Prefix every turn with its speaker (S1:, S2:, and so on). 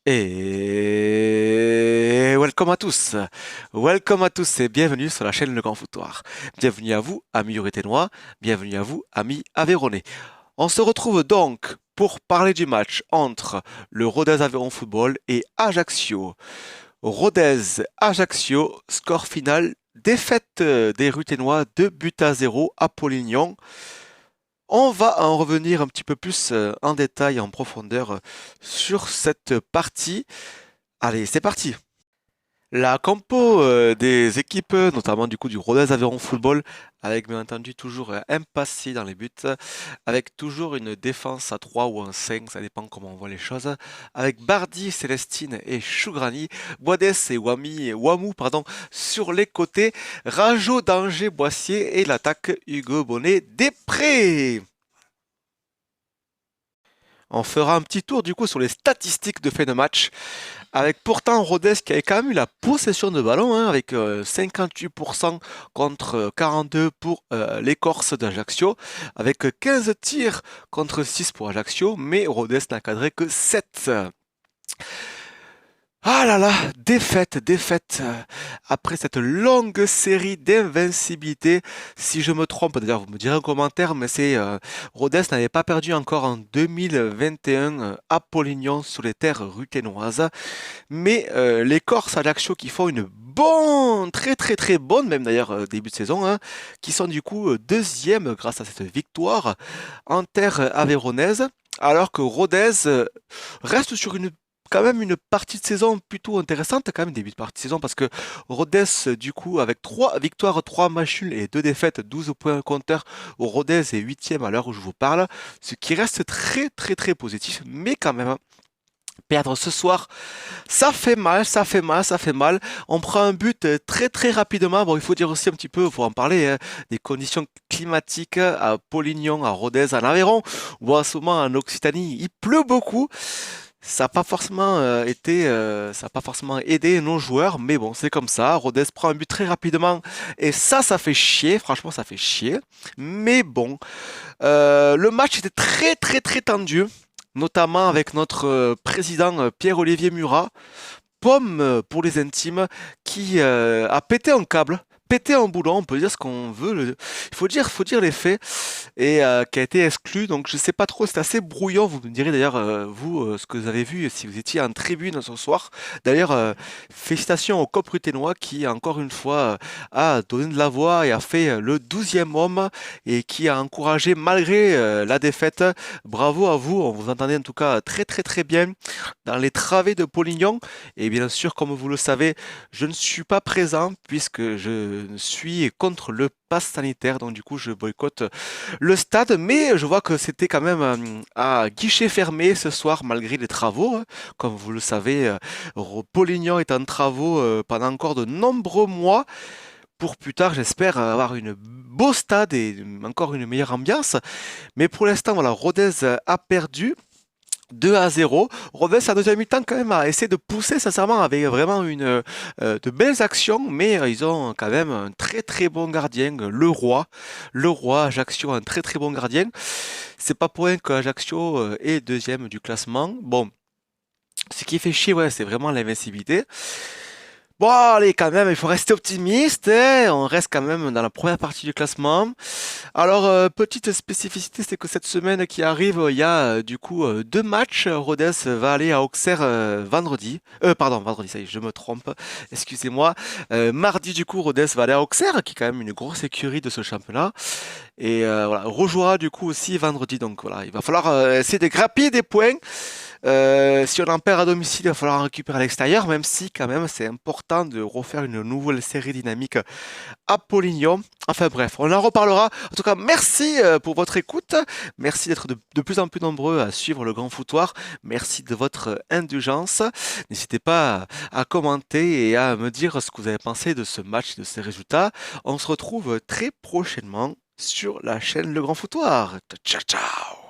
S1: Et welcome à tous et bienvenue sur la chaîne Le Grand Foutoir. Bienvenue à vous, amis Ruténois, bienvenue à vous, amis Aveyronnais. On se retrouve donc pour parler du match entre le Rodez Aveyron Football et Ajaccio. Rodez-Ajaccio, score final, défaite des Ruténois, 2-0 à Polignan. On va en revenir un petit peu plus en détail, en profondeur sur cette partie. Allez, c'est parti. La compo des équipes, notamment du coup du Rodez Aveyron Football, avec bien entendu toujours un passé dans les buts, avec toujours une défense à 3 ou un 5, ça dépend comment on voit les choses, avec Bardi, Célestine et Chougrani, Boades et Wamou pardon, sur les côtés, Rajo, Danger, Boissier et l'attaque Hugo Bonnet Després. On fera un petit tour du coup sur les statistiques de fin de match, avec pourtant Rodez qui avait quand même eu la possession de ballon, hein, avec 58% contre 42 pour les Corses d'Ajaccio, avec 15 tirs contre 6 pour Ajaccio, mais Rodez n'a cadré que 7. Ah là là, défaite, après cette longue série d'invincibilité. Si je me trompe, d'ailleurs vous me direz en commentaire, mais Rodez n'avait pas perdu encore en 2021 à Polignan sous les terres ruténoises. Mais les Corses Ajaccio qui font une bonne, très bonne, même d'ailleurs début de saison, hein, qui sont du coup deuxième grâce à cette victoire en terre aveyronnaise, alors que Rodez reste sur quand même une partie de saison plutôt intéressante, quand même début de partie de saison, parce que Rodez, du coup, avec 3 victoires, 3 matchs nuls et 2 défaites, 12 points compteur, Rodez est 8e à l'heure où je vous parle, ce qui reste très positif, mais quand même, hein, perdre ce soir, ça fait mal. On prend un but très rapidement. Bon, il faut dire aussi un petit peu, il faut en parler, hein, des conditions climatiques à Polignan, à Rodez, en Aveyron, ou en ce moment en Occitanie, il pleut beaucoup. Ça n'a pas forcément ça n'a pas forcément aidé nos joueurs, mais bon, c'est comme ça. Rodez prend un but très rapidement et ça fait chier. Franchement, ça fait chier. Mais bon, le match était très tendu, notamment avec notre président Pierre-Olivier Murat, pomme pour les intimes, qui a pété un câble. Pété un boulon, on peut dire ce qu'on veut. Il faut dire les faits et qui a été exclu. Donc je sais pas trop, c'est assez brouillon. Vous me direz d'ailleurs vous ce que vous avez vu si vous étiez en tribune ce soir. D'ailleurs félicitations au COP Ruténois qui encore une fois a donné de la voix et a fait le 12e homme et qui a encouragé malgré la défaite. Bravo à vous. On vous entendait en tout cas très bien dans les travées de Polignon. Et bien sûr, comme vous le savez, je ne suis pas présent puisque je suis contre le pass sanitaire. Donc du coup, je boycotte le stade. Mais je vois que c'était quand même à guichet fermé ce soir malgré les travaux, hein. Comme vous le savez, Polignan est en travaux pendant encore de nombreux mois. Pour plus tard, j'espère avoir une beau stade et encore une meilleure ambiance. Mais pour l'instant, voilà, Rodez a perdu. 2-0. Rodez, en deuxième mi-temps, quand même, a essayé de pousser, sincèrement, avec vraiment de belles actions, mais ils ont quand même un très bon gardien, le roi Ajaccio, un très bon gardien. C'est pas pour rien qu'Ajaccio est deuxième du classement. Bon, ce qui fait chier, ouais, c'est vraiment l'invincibilité. Bon, allez, quand même, il faut rester optimiste, hein. On reste quand même dans la première partie du classement. Alors, petite spécificité, c'est que cette semaine qui arrive, il y a du coup 2 matchs. Rodez va aller à Auxerre vendredi. Pardon, vendredi, ça y est, je me trompe. Excusez-moi. Mardi, du coup, Rodez va aller à Auxerre, qui est quand même une grosse écurie de ce championnat. Et voilà, rejouera du coup aussi vendredi. Donc voilà, il va falloir essayer de grappiller des points. Si on en perd à domicile, il va falloir en récupérer à l'extérieur, même si quand même c'est important de refaire une nouvelle série dynamique à Polignon. Enfin bref, on en reparlera. En tout cas, merci pour votre écoute. Merci d'être de plus en plus nombreux à suivre le Grand Foutoir. Merci de votre indulgence. N'hésitez pas à commenter et à me dire ce que vous avez pensé de ce match, de ces résultats. On se retrouve très prochainement sur la chaîne Le Grand Foutoir. Ciao ciao!